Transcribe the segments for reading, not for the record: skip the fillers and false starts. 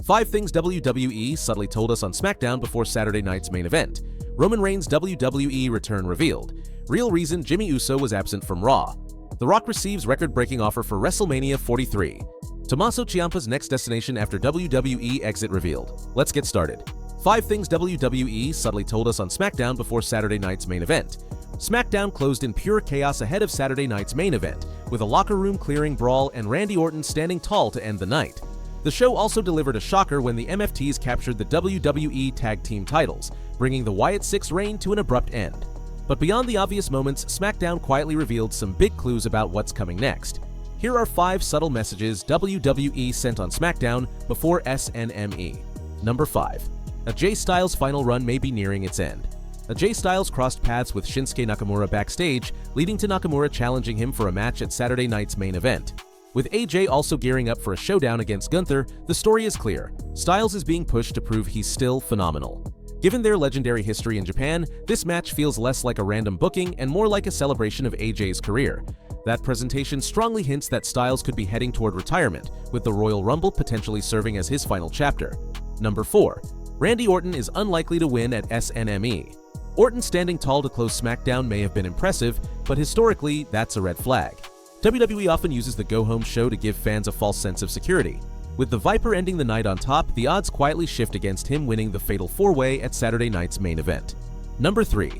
5 things WWE subtly told us on SmackDown before Saturday night's main event. Roman Reigns' WWE return revealed. Real reason Jimmy Uso was absent from Raw. The Rock receives record-breaking offer for Wrestlemania 43. Tommaso Ciampa's next destination after WWE exit revealed. Let's get started. 5 things WWE subtly told us on SmackDown before Saturday night's main event. SmackDown closed in pure chaos ahead of Saturday night's main event, with a locker room clearing brawl and Randy Orton standing tall to end the night. The show also delivered a shocker when the MFTs captured the WWE Tag Team titles, bringing the Wyatt Sicks reign to an abrupt end. But beyond the obvious moments, SmackDown quietly revealed some big clues about what's coming next. Here are 5 subtle messages WWE sent on SmackDown before SNME. Number 5. AJ Styles' final run may be nearing its end. AJ Styles crossed paths with Shinsuke Nakamura backstage, leading to Nakamura challenging him for a match at Saturday night's main event. With AJ also gearing up for a showdown against Gunther, the story is clear. Styles is being pushed to prove he's still phenomenal. Given their legendary history in Japan, this match feels less like a random booking and more like a celebration of AJ's career. That presentation strongly hints that Styles could be heading toward retirement, with the Royal Rumble potentially serving as his final chapter. Number 4. Randy Orton is unlikely to win at SNME. Orton standing tall to close SmackDown may have been impressive, but historically, that's a red flag. WWE often uses the go-home show to give fans a false sense of security. With the Viper ending the night on top, the odds quietly shift against him winning the Fatal 4-Way at Saturday night's main event. Number 3.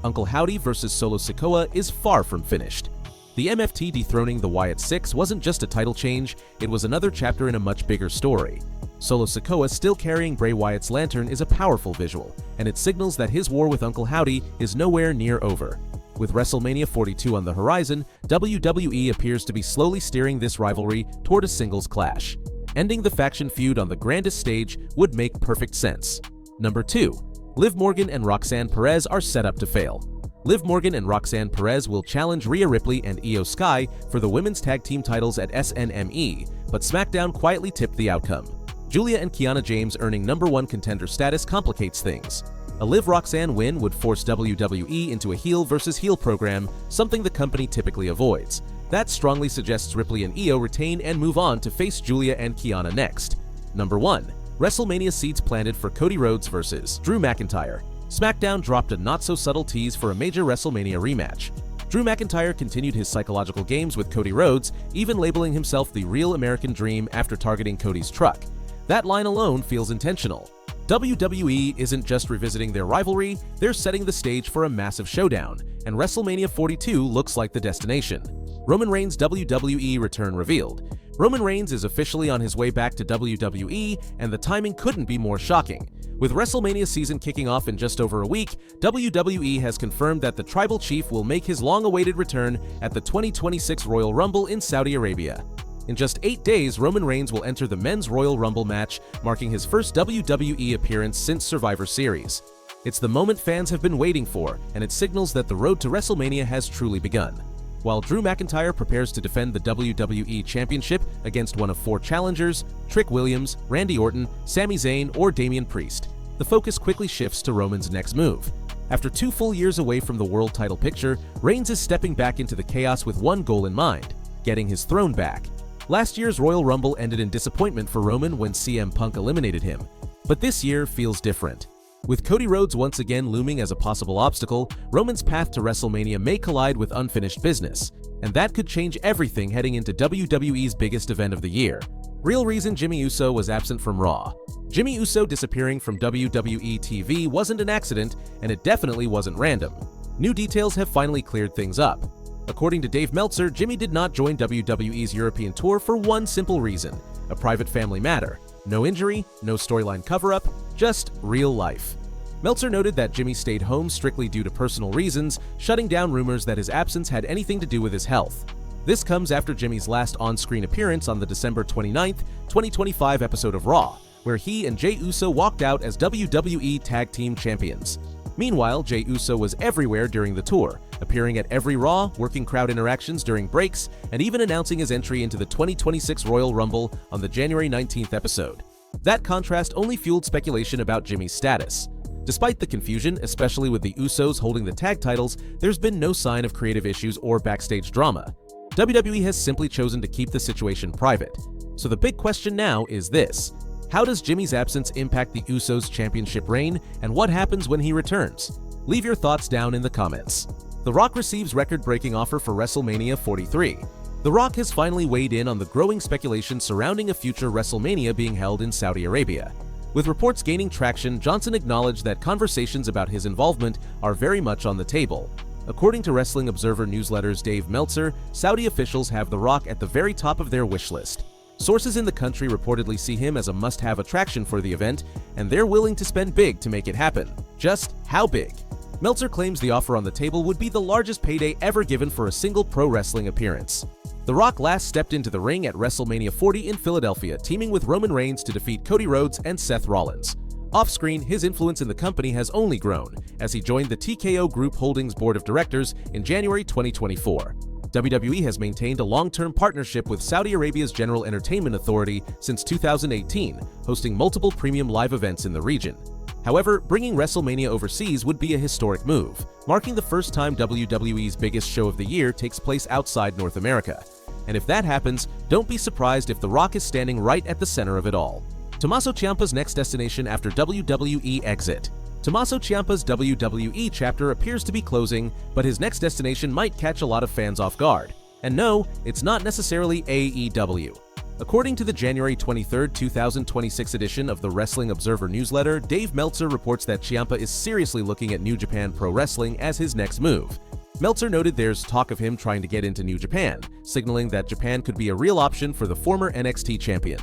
Uncle Howdy vs. Solo Sikoa is far from finished. The MFT dethroning the Wyatt Sicks wasn't just a title change, it was another chapter in a much bigger story. Solo Sikoa still carrying Bray Wyatt's lantern is a powerful visual, and it signals that his war with Uncle Howdy is nowhere near over. With WrestleMania 42 on the horizon, WWE appears to be slowly steering this rivalry toward a singles clash. Ending the faction feud on the grandest stage would make perfect sense. Number 2. Liv Morgan and Roxanne Perez are set up to fail. Liv Morgan and Roxanne Perez will challenge Rhea Ripley and Io Sky for the women's tag team titles at SNME, but SmackDown quietly tipped the outcome. Julia and Kiana James earning number 1 contender status complicates things. A Liv-Roxanne win would force WWE into a heel versus heel program, something the company typically avoids. That strongly suggests Ripley and Io retain and move on to face Julia and Kiana next. Number 1. WrestleMania seeds planted for Cody Rhodes vs. Drew McIntyre. SmackDown dropped a not-so-subtle tease for a major WrestleMania rematch. Drew McIntyre continued his psychological games with Cody Rhodes, even labeling himself the real American dream after targeting Cody's truck. That line alone feels intentional. WWE isn't just revisiting their rivalry, they're setting the stage for a massive showdown, and WrestleMania 42 looks like the destination. Roman Reigns' WWE return revealed. Roman Reigns is officially on his way back to WWE, and the timing couldn't be more shocking. With WrestleMania season kicking off in just over a week, WWE has confirmed that the Tribal Chief will make his long-awaited return at the 2026 Royal Rumble in Saudi Arabia. In just 8 days, Roman Reigns will enter the Men's Royal Rumble match, marking his first WWE appearance since Survivor Series. It's the moment fans have been waiting for, and it signals that the road to WrestleMania has truly begun. While Drew McIntyre prepares to defend the WWE Championship against one of 4 challengers, Trick Williams, Randy Orton, Sami Zayn, or Damian Priest, the focus quickly shifts to Roman's next move. After 2 full years away from the world title picture, Reigns is stepping back into the chaos with one goal in mind: getting his throne back. Last year's Royal Rumble ended in disappointment for Roman when CM Punk eliminated him, but this year feels different. With Cody Rhodes once again looming as a possible obstacle, Roman's path to WrestleMania may collide with unfinished business, and that could change everything heading into WWE's biggest event of the year. Real reason Jimmy Uso was absent from Raw. Jimmy Uso disappearing from WWE TV wasn't an accident, and it definitely wasn't random. New details have finally cleared things up. According to Dave Meltzer, Jimmy did not join WWE's European tour for one simple reason: a private family matter. No injury, no storyline cover-up, just real life. Meltzer noted that Jimmy stayed home strictly due to personal reasons, shutting down rumors that his absence had anything to do with his health. This comes after Jimmy's last on-screen appearance on the December 29, 2025 episode of Raw, where he and Jey Uso walked out as WWE Tag Team Champions. Meanwhile, Jey Uso was everywhere during the tour, appearing at every Raw, working crowd interactions during breaks, and even announcing his entry into the 2026 Royal Rumble on the January 19th episode. That contrast only fueled speculation about Jimmy's status. Despite the confusion, especially with the Usos holding the tag titles, there's been no sign of creative issues or backstage drama. WWE has simply chosen to keep the situation private. So the big question now is this: How does Jimmy's absence impact the Usos' championship reign, and what happens when he returns? Leave your thoughts down in the comments. The Rock receives record-breaking offer for WrestleMania 43. The Rock has finally weighed in on the growing speculation surrounding a future WrestleMania being held in Saudi Arabia. With reports gaining traction, Johnson acknowledged that conversations about his involvement are very much on the table. According to Wrestling Observer Newsletter's Dave Meltzer, Saudi officials have The Rock at the very top of their wish list. Sources in the country reportedly see him as a must-have attraction for the event, and they're willing to spend big to make it happen. Just how big? Meltzer claims the offer on the table would be the largest payday ever given for a single pro wrestling appearance. The Rock last stepped into the ring at WrestleMania 40 in Philadelphia, teaming with Roman Reigns to defeat Cody Rhodes and Seth Rollins. Off-screen, his influence in the company has only grown, as he joined the TKO Group Holdings Board of Directors in January 2024. WWE has maintained a long-term partnership with Saudi Arabia's General Entertainment Authority since 2018, hosting multiple premium live events in the region. However, bringing WrestleMania overseas would be a historic move, marking the first time WWE's biggest show of the year takes place outside North America. And if that happens, don't be surprised if The Rock is standing right at the center of it all. Tommaso Ciampa's next destination after WWE exit. Tommaso Ciampa's WWE chapter appears to be closing, but his next destination might catch a lot of fans off guard. And no, it's not necessarily AEW. According to the January 23, 2026 edition of the Wrestling Observer newsletter, Dave Meltzer reports that Ciampa is seriously looking at New Japan Pro Wrestling as his next move. Meltzer noted there's talk of him trying to get into New Japan, signaling that Japan could be a real option for the former NXT champion.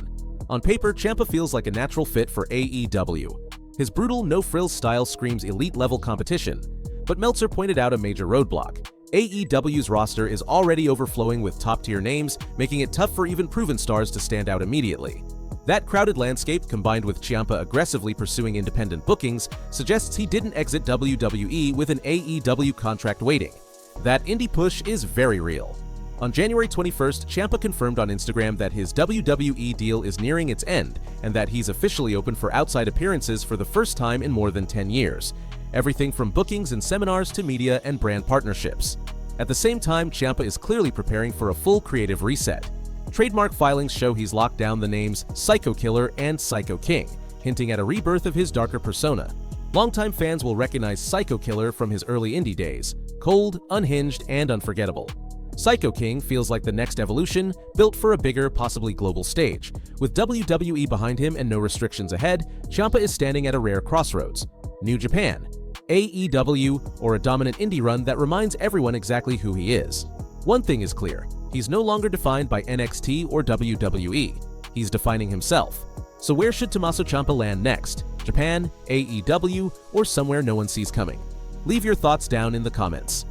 On paper, Ciampa feels like a natural fit for AEW. His brutal, no-frills style screams elite-level competition, but Meltzer pointed out a major roadblock. AEW's roster is already overflowing with top-tier names, making it tough for even proven stars to stand out immediately. That crowded landscape, combined with Ciampa aggressively pursuing independent bookings, suggests he didn't exit WWE with an AEW contract waiting. That indie push is very real. On January 21st, Ciampa confirmed on Instagram that his WWE deal is nearing its end and that he's officially open for outside appearances for the first time in more than 10 years. Everything from bookings and seminars to media and brand partnerships. At the same time, Ciampa is clearly preparing for a full creative reset. Trademark filings show he's locked down the names Psycho Killer and Psycho King, hinting at a rebirth of his darker persona. Longtime fans will recognize Psycho Killer from his early indie days, cold, unhinged, and unforgettable. Psycho King feels like the next evolution, built for a bigger, possibly global stage. With WWE behind him and no restrictions ahead, Ciampa is standing at a rare crossroads. New Japan, AEW, or a dominant indie run that reminds everyone exactly who he is. One thing is clear, he's no longer defined by NXT or WWE. He's defining himself. So where should Tommaso Ciampa land next? Japan, AEW, or somewhere no one sees coming? Leave your thoughts down in the comments.